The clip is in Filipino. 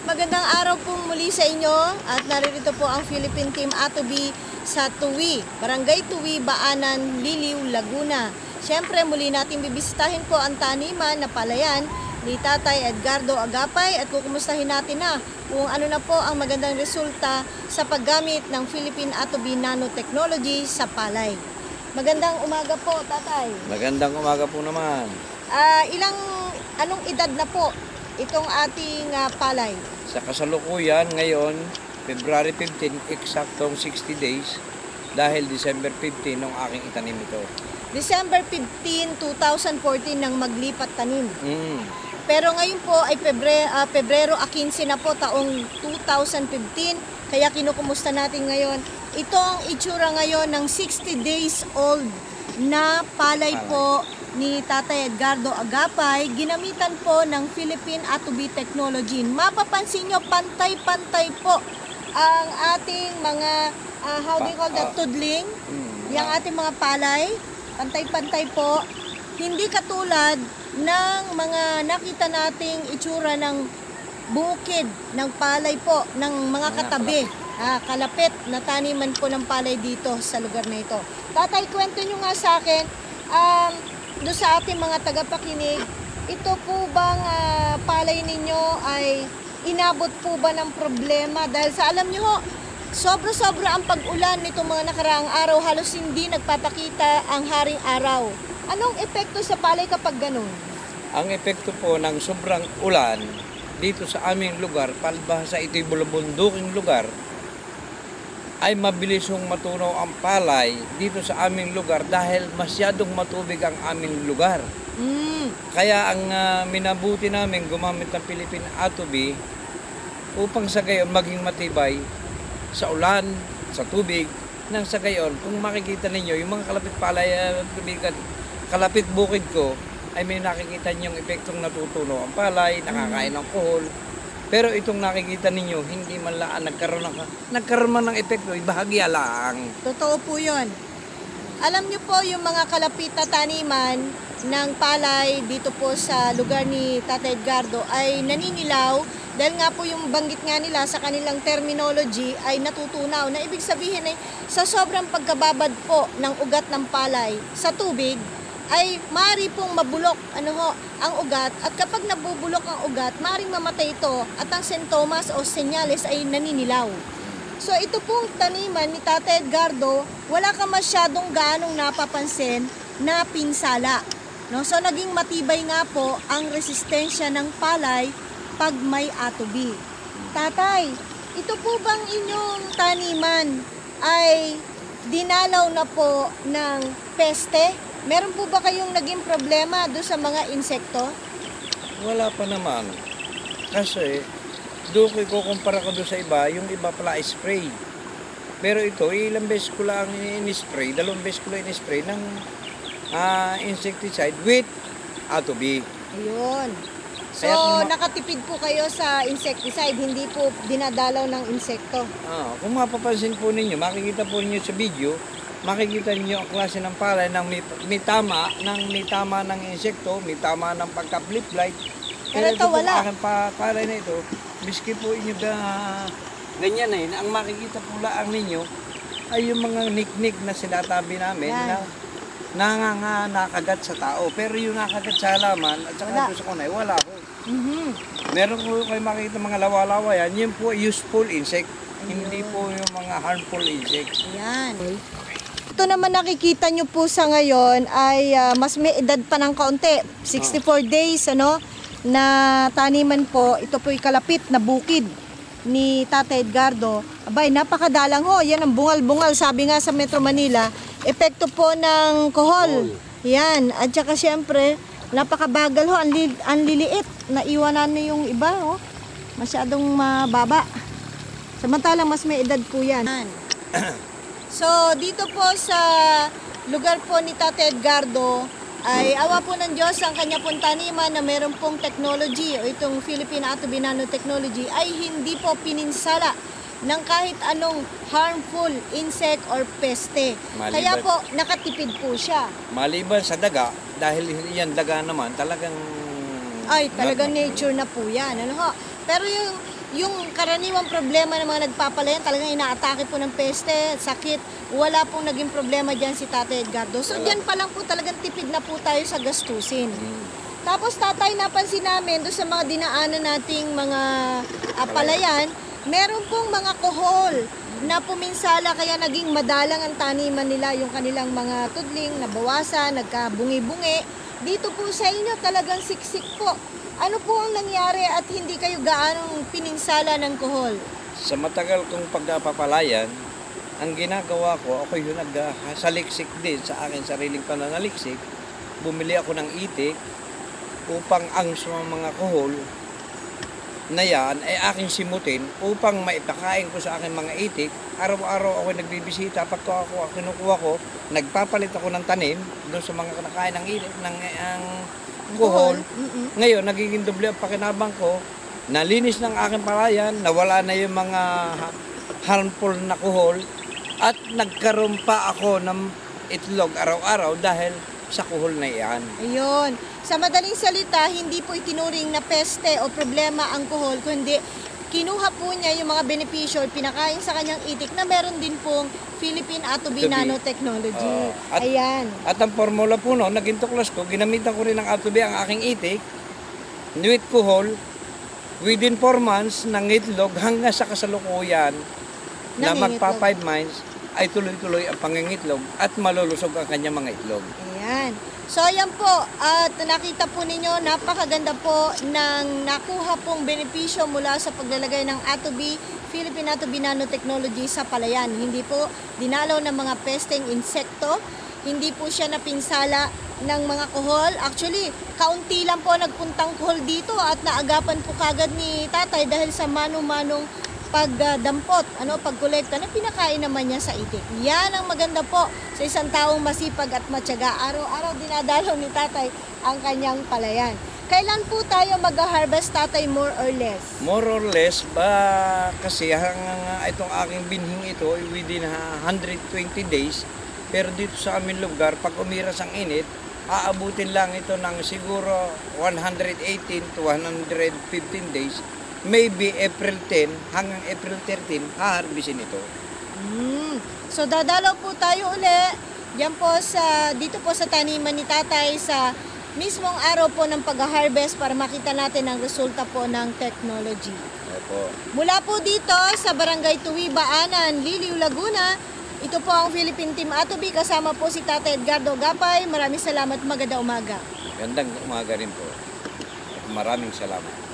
Magandang araw po muli sa inyo at naririto po ang Philippine Team Atobi sa Tuwi, Barangay Tuwi, Baanan, Liliw, Laguna. Siyempre muli natin bibisitahin po ang taniman na palayan ni Tatay Edgardo Agapay at kukumustahin natin na kung ano na po ang magandang resulta sa paggamit ng Philippine Atobi Nanotechnology sa palay. Magandang umaga po, Tatay. Magandang umaga po naman. Anong edad na po itong ating palay? Sa kasalukuyan ngayon, February 15, eksaktong 60 days dahil December 15 nung aking itanim ito. December 15, 2014 nang maglipat tanim. Pero ngayon po ay Pebrero 15 na po taong 2015. Kaya kinukumusta natin ngayon. Ito ang itsura ngayon ng 60 days old na palay po ni Tatay Edgardo Agapay, ginamitan po ng Philippine Atobi Technology. Mapapansin nyo, pantay-pantay po ang ating mga, tudling, yung ating mga palay, pantay-pantay po. Hindi katulad ng mga nakita nating itsura ng bukid ng palay po, ng mga katabi, kalapit na taniman po ng palay dito sa lugar na ito. Tatay, kwento nyo nga sa akin, doon sa ating mga tagapakinig, ito po bang palay ninyo ay inabot po ba ng problema? Dahil sa alam nyo ho, sobra-sobra ang pag-ulan nitong mga nakaraang araw, halos hindi nagpapakita ang haring araw. Anong epekto sa palay kapag ganun? Ang epekto po ng sobrang ulan dito sa aming lugar, palibhasa ito'y bulabunduking lugar, ay mabilis yung matunaw ang palay dito sa aming lugar dahil masyadong matubig ang aming lugar. Kaya ang minabuti namin gumamit ng Philippine Atobi upang sa gayon maging matibay sa ulan, sa tubig, nang sa gayon kung makikita ninyo yung mga kalapit palay, kalapit bukid ko, ay may nakikita ninyong epektong natutunaw ang palay, nakakain ng kuhol. Pero itong nakikita ninyo, hindi man laan nagkaroon man ng epekto, bahagya lang. Totoo po yun. Alam nyo po yung mga kalapit na taniman ng palay dito po sa lugar ni Tatay Edgardo ay naninilaw dahil nga po yung banggit nga nila sa kanilang terminology ay natutunaw. Na ibig sabihin ay sa sobrang pagkababad po ng ugat ng palay sa tubig, ay maaari pong mabulok ang ugat at kapag nabubulok ang ugat, maaaring mamatay ito at ang sintomas o senyales ay naninilaw. So ito pong taniman ni Tatay Edgardo, wala ka masyadong ganong napapansin na pinsala. No? So naging matibay nga po ang resistensya ng palay pag may atobi. Tatay, ito po bang inyong taniman ay dinalaw na po ng peste? Meron po ba kayong naging problema doon sa mga insekto? Wala pa naman. Kasi, doon ko kumpara ko doon sa iba, yung iba pala spray. Pero ito, ilang beses ko lang in-spray, 2 beses ko lang in-spray ng insecticide with atobi. Ayun. So, nakatipid po kayo sa insecticide, hindi po dinadalaw ng insekto. Kung mapapansin po ninyo, makikita po ninyo sa video, makikita niyo ang klase ng palay ng may tama ng insekto, may tama ng pagka-flip light. Pero ito wala. Ang palay na ito, biski po inyo ganyan na yun. Ang makikita po lang ninyo ay yung mga niknik na sinatabi namin na nakagat sa tao. Pero yung nakagat sa halaman at saka ito sa kunay, wala po. Meron po kayo makikita mga lawa-lawa yan, yun po useful insect. Hindi po yung mga harmful insects. Yan. Ito naman nakikita nyo po sa ngayon ay mas may edad pa ng kaunti. 64 days na taniman po. Ito po yung kalapit na bukid ni Tatay Edgardo. Abay, napakadalang ho. Yan ang bungal-bungal. Sabi nga sa Metro Manila, epekto po ng kohol. Yan. At saka syempre, napakabagal ho. Ang liliit. Naiwanan na yung iba. Masyadong mababa. Samantalang mas may edad po yan. So, dito po sa lugar po ni Tatay Edgardo, ay awa po ng Diyos ang kanya pong taniman na meron pong technology o itong Philippine Atobi Nanotechnology ay hindi po pininsala ng kahit anong harmful insect or peste. Kaya po, nakatipid po siya. Maliban sa daga, dahil yan daga naman, talagang Ay, talagang Lahat nature na po yan. Ano ho? Pero yung karaniwang problema ng mga nagpapalayan, talagang inaatake po ng peste, sakit, wala pong naging problema dyan si Tatay Edgardo. So, Wala. dyan pa lang po talagang tipid na po tayo sa gastusin. Mm. Tapos, tatay, napansin namin doon sa mga dinaanan nating mga palayan, meron pong mga kohol na puminsala kaya naging madalang ang taniman nila, yung kanilang mga tudling, nabawasan, nagkabungi-bungi. Dito po sa inyo talagang siksik po. Ano po ang nangyari at hindi kayo gaanong pininsala ng kohol? Sa matagal kong pagpapalayan, ang ginagawa ko, ako yung nagsaliksik din sa akin sariling pananaliksik. Bumili ako ng itik upang ang mga kohol na yan ay aking simutin upang maipakain ko sa aking mga itik. Araw-araw ako nagbibisita, pagka ako kinukuha ko, nagpapalit ako ng tanim doon sa mga kinakain ng itik, ng kohol. Ngayon, nagiging doble ang pakinabang ko. Nalinis ng aking palayan, nawala na yung mga harmful na kohol at nagkaroon pa ako ng itlog araw-araw dahil sa kohol na iyan. Ayun. Sa madaling salita, hindi po itinuring na peste o problema ang kohol, kundi kinuha po niya yung mga benepisyo, pinakain sa kanyang itik na meron din pong Philippine Atobi Nanotechnology. Ayan. At ang formula po noon, naging tuklas ko, ginamitan ko rin ng Atobi ang aking itik, with kohol, within 4 months ng itlog hanggang sa kasalukuyan na magpa 5 months ay tuloy-tuloy ang pangingitlog at malulusog ang kanyang mga itlog. Ayan. So ayan po, at nakita po ninyo, napakaganda po ng nakuha pong benepisyo mula sa paglalagay ng Atobi, Philippine Atobi Nanotechnology sa palayan. Hindi po dinalaw ng mga pesteng insekto, hindi po siya napinsala ng mga kohol. Actually, kaunti lang po nagpuntang kohol dito at naagapan po kagad ni tatay dahil sa mano-manong pagdampot, pagkolekta na pinakain naman niya sa itik. Yan ang maganda po sa isang taong masipag at matyaga. Araw-araw dinadalaw ni tatay ang kanyang palayan. Kailan po tayo mag-harvest, tatay, more or less? More or less, ba kasi hanggang itong aking binhing ito ay within 120 days. Pero dito sa aming lugar, pag umiras ang init, aabutin lang ito ng siguro 118 to 115 days. Maybe April 10 hanggang April 13, haharbisin ito. So dadalaw po tayo uli diyan po dito po sa taniman ni tatay sa mismong araw po ng pag-harvest para makita natin ang resulta po ng technology. Opo. Mula po dito sa Barangay Tuwiba, Anan, Liliw, Laguna, ito po ang Philippine Team Atobi. Kasama po si Tatay Edgardo Gapay. Maraming salamat. Magandang umaga. Gandang umaga rin po. Maraming salamat.